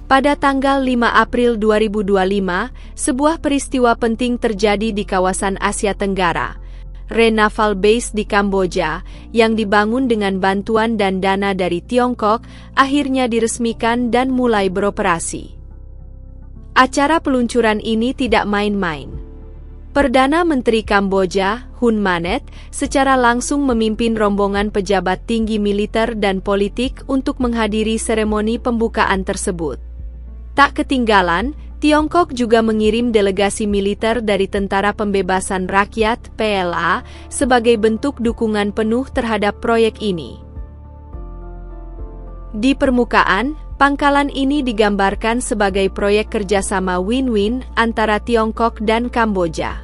Pada tanggal 5 April 2025, sebuah peristiwa penting terjadi di kawasan Asia Tenggara. Re Naval Base di Kamboja, yang dibangun dengan bantuan dan dana dari Tiongkok, akhirnya diresmikan dan mulai beroperasi. Acara peluncuran ini tidak main-main. Perdana Menteri Kamboja, Hun Manet, secara langsung memimpin rombongan pejabat tinggi militer dan politik untuk menghadiri seremoni pembukaan tersebut. Tak ketinggalan, Tiongkok juga mengirim delegasi militer dari Tentara Pembebasan Rakyat (PLA) sebagai bentuk dukungan penuh terhadap proyek ini. Di permukaan, pangkalan ini digambarkan sebagai proyek kerjasama win-win antara Tiongkok dan Kamboja.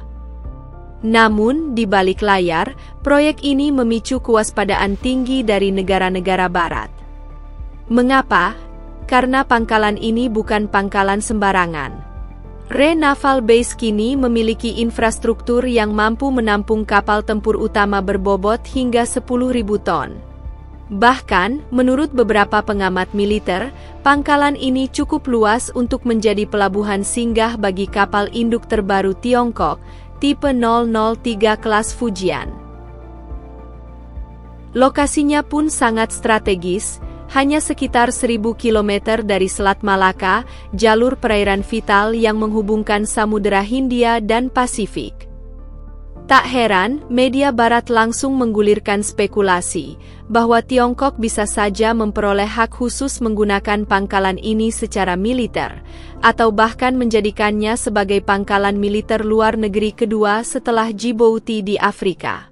Namun, di balik layar, proyek ini memicu kewaspadaan tinggi dari negara-negara Barat. Mengapa? Karena pangkalan ini bukan pangkalan sembarangan. Re Naval Base kini memiliki infrastruktur yang mampu menampung kapal tempur utama berbobot hingga 10.000 ton. Bahkan, menurut beberapa pengamat militer, pangkalan ini cukup luas untuk menjadi pelabuhan singgah bagi kapal induk terbaru Tiongkok, tipe 003 kelas Fujian. Lokasinya pun sangat strategis, hanya sekitar 1.000 km dari Selat Malaka, jalur perairan vital yang menghubungkan Samudera Hindia dan Pasifik. Tak heran, media Barat langsung menggulirkan spekulasi bahwa Tiongkok bisa saja memperoleh hak khusus menggunakan pangkalan ini secara militer, atau bahkan menjadikannya sebagai pangkalan militer luar negeri kedua setelah Djibouti di Afrika.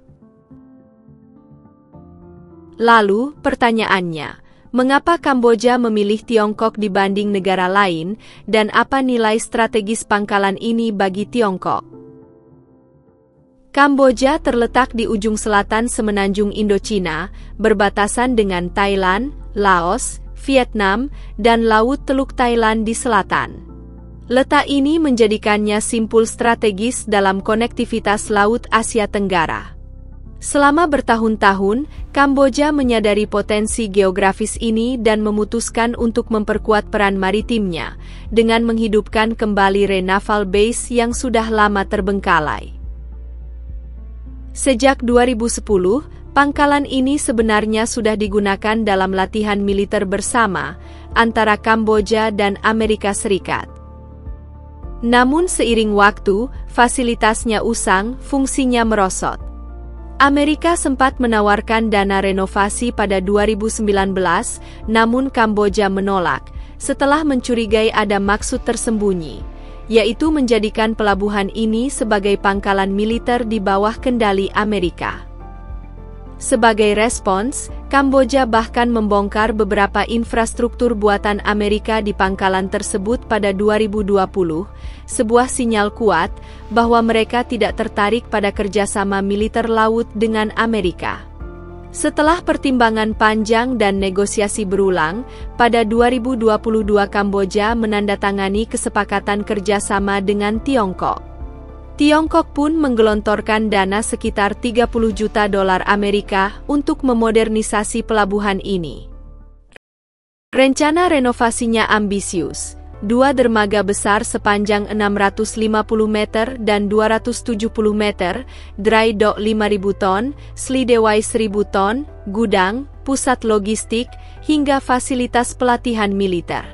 Lalu, pertanyaannya, mengapa Kamboja memilih Tiongkok dibanding negara lain, dan apa nilai strategis pangkalan ini bagi Tiongkok? Kamboja terletak di ujung selatan semenanjung Indochina, berbatasan dengan Thailand, Laos, Vietnam, dan Laut Teluk Thailand di selatan. Letak ini menjadikannya simpul strategis dalam konektivitas Laut Asia Tenggara. Selama bertahun-tahun, Kamboja menyadari potensi geografis ini dan memutuskan untuk memperkuat peran maritimnya, dengan menghidupkan kembali Re Naval Base yang sudah lama terbengkalai. Sejak 2010, pangkalan ini sebenarnya sudah digunakan dalam latihan militer bersama antara Kamboja dan Amerika Serikat. Namun seiring waktu, fasilitasnya usang, fungsinya merosot. Amerika sempat menawarkan dana renovasi pada 2019, namun Kamboja menolak setelah mencurigai ada maksud tersembunyi, yaitu menjadikan pelabuhan ini sebagai pangkalan militer di bawah kendali Amerika. Sebagai respons, Kamboja bahkan membongkar beberapa infrastruktur buatan Amerika di pangkalan tersebut pada 2020, sebuah sinyal kuat bahwa mereka tidak tertarik pada kerjasama militer laut dengan Amerika. Setelah pertimbangan panjang dan negosiasi berulang, pada 2022 Kamboja menandatangani kesepakatan kerjasama dengan Tiongkok. Tiongkok pun menggelontorkan dana sekitar 30 juta dolar Amerika untuk memodernisasi pelabuhan ini. Rencana renovasinya ambisius. 2 dermaga besar sepanjang 650 meter dan 270 meter, dry dock 5.000 ton, slideway 1.000 ton, gudang, pusat logistik, hingga fasilitas pelatihan militer.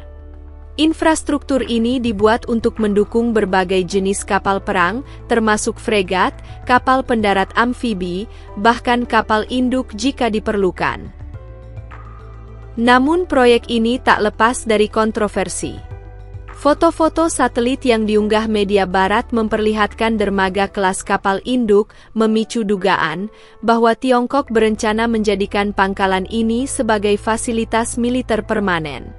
Infrastruktur ini dibuat untuk mendukung berbagai jenis kapal perang, termasuk fregat, kapal pendarat amfibi, bahkan kapal induk jika diperlukan. Namun proyek ini tak lepas dari kontroversi. Foto-foto satelit yang diunggah media Barat memperlihatkan dermaga kelas kapal induk, memicu dugaan bahwa Tiongkok berencana menjadikan pangkalan ini sebagai fasilitas militer permanen.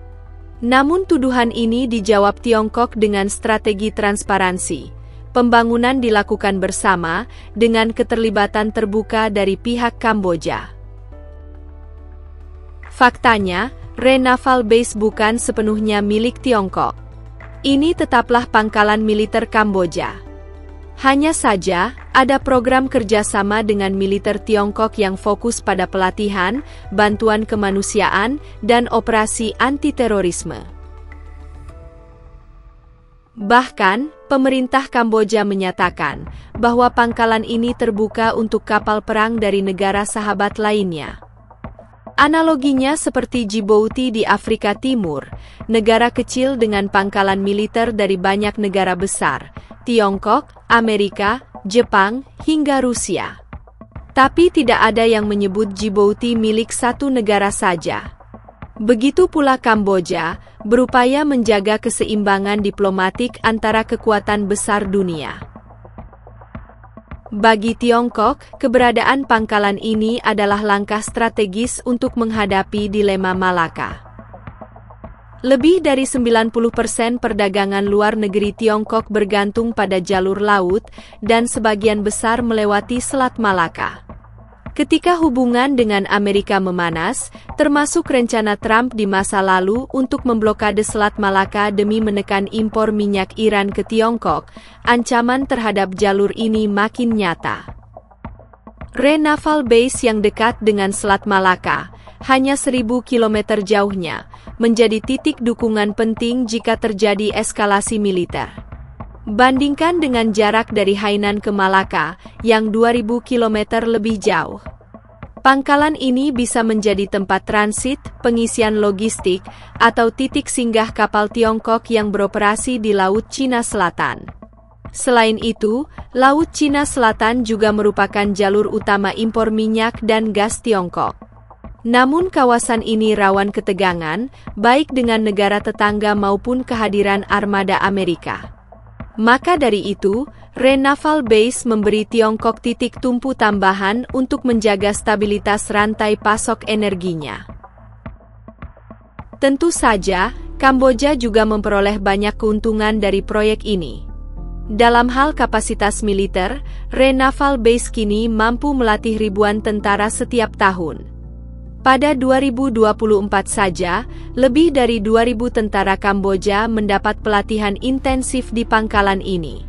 Namun tuduhan ini dijawab Tiongkok dengan strategi transparansi. Pembangunan dilakukan bersama, dengan keterlibatan terbuka dari pihak Kamboja. Faktanya, Re Naval Base bukan sepenuhnya milik Tiongkok. Ini tetaplah pangkalan militer Kamboja. Hanya saja, ada program kerjasama dengan militer Tiongkok yang fokus pada pelatihan, bantuan kemanusiaan, dan operasi anti-terorisme. Bahkan, pemerintah Kamboja menyatakan bahwa pangkalan ini terbuka untuk kapal perang dari negara sahabat lainnya. Analoginya seperti Djibouti di Afrika Timur, negara kecil dengan pangkalan militer dari banyak negara besar, Tiongkok, Amerika, Jepang, hingga Rusia. Tapi tidak ada yang menyebut Djibouti milik satu negara saja. Begitu pula Kamboja, berupaya menjaga keseimbangan diplomatik antara kekuatan besar dunia. Bagi Tiongkok, keberadaan pangkalan ini adalah langkah strategis untuk menghadapi dilema Malaka. Lebih dari 90% perdagangan luar negeri Tiongkok bergantung pada jalur laut dan sebagian besar melewati Selat Malaka. Ketika hubungan dengan Amerika memanas, termasuk rencana Trump di masa lalu untuk memblokade Selat Malaka demi menekan impor minyak Iran ke Tiongkok, ancaman terhadap jalur ini makin nyata. Re Naval Base yang dekat dengan Selat Malaka, hanya 1.000 km jauhnya, menjadi titik dukungan penting jika terjadi eskalasi militer. Bandingkan dengan jarak dari Hainan ke Malaka, yang 2.000 km lebih jauh. Pangkalan ini bisa menjadi tempat transit, pengisian logistik, atau titik singgah kapal Tiongkok yang beroperasi di Laut Cina Selatan. Selain itu, Laut Cina Selatan juga merupakan jalur utama impor minyak dan gas Tiongkok. Namun kawasan ini rawan ketegangan, baik dengan negara tetangga maupun kehadiran armada Amerika. Maka dari itu, Re Naval Base memberi Tiongkok titik tumpu tambahan untuk menjaga stabilitas rantai pasok energinya. Tentu saja, Kamboja juga memperoleh banyak keuntungan dari proyek ini. Dalam hal kapasitas militer, Re Naval Base kini mampu melatih ribuan tentara setiap tahun. Pada 2024 saja, lebih dari 2.000 tentara Kamboja mendapat pelatihan intensif di pangkalan ini.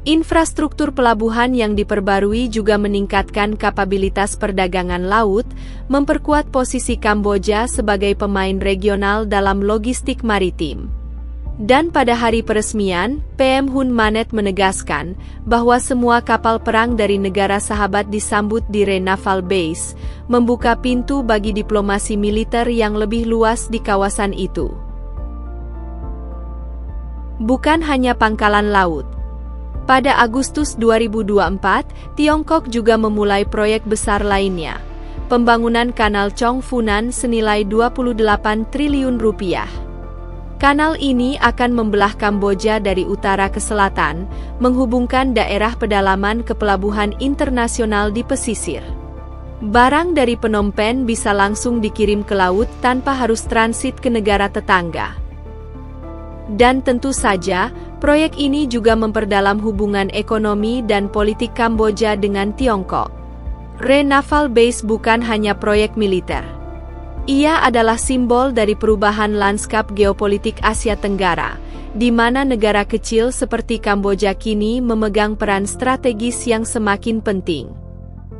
Infrastruktur pelabuhan yang diperbarui juga meningkatkan kapabilitas perdagangan laut, memperkuat posisi Kamboja sebagai pemain regional dalam logistik maritim. Dan pada hari peresmian, PM Hun Manet menegaskan bahwa semua kapal perang dari negara sahabat disambut di Re Naval Base, membuka pintu bagi diplomasi militer yang lebih luas di kawasan itu. Bukan hanya pangkalan laut. Pada Agustus 2024, Tiongkok juga memulai proyek besar lainnya, pembangunan Kanal Chong Funan senilai 28 triliun rupiah. Kanal ini akan membelah Kamboja dari utara ke selatan, menghubungkan daerah pedalaman ke pelabuhan internasional di pesisir. Barang dari Phnom Penh bisa langsung dikirim ke laut tanpa harus transit ke negara tetangga. Dan tentu saja, proyek ini juga memperdalam hubungan ekonomi dan politik Kamboja dengan Tiongkok. Re Naval Base bukan hanya proyek militer. Ia adalah simbol dari perubahan lanskap geopolitik Asia Tenggara, di mana negara kecil seperti Kamboja kini memegang peran strategis yang semakin penting.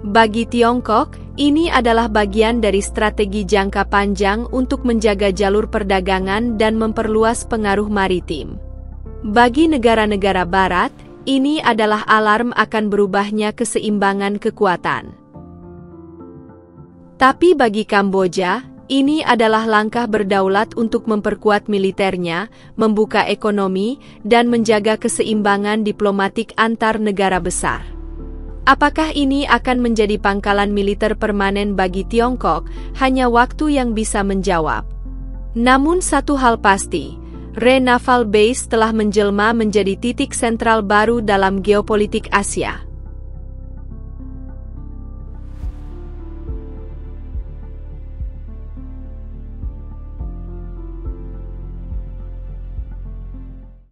Bagi Tiongkok, ini adalah bagian dari strategi jangka panjang untuk menjaga jalur perdagangan dan memperluas pengaruh maritim. Bagi negara-negara Barat, ini adalah alarm akan berubahnya keseimbangan kekuatan. Tapi bagi Kamboja, ini adalah langkah berdaulat untuk memperkuat militernya, membuka ekonomi, dan menjaga keseimbangan diplomatik antar negara besar. Apakah ini akan menjadi pangkalan militer permanen bagi Tiongkok? Hanya waktu yang bisa menjawab. Namun satu hal pasti, Re Naval Base telah menjelma menjadi titik sentral baru dalam geopolitik Asia.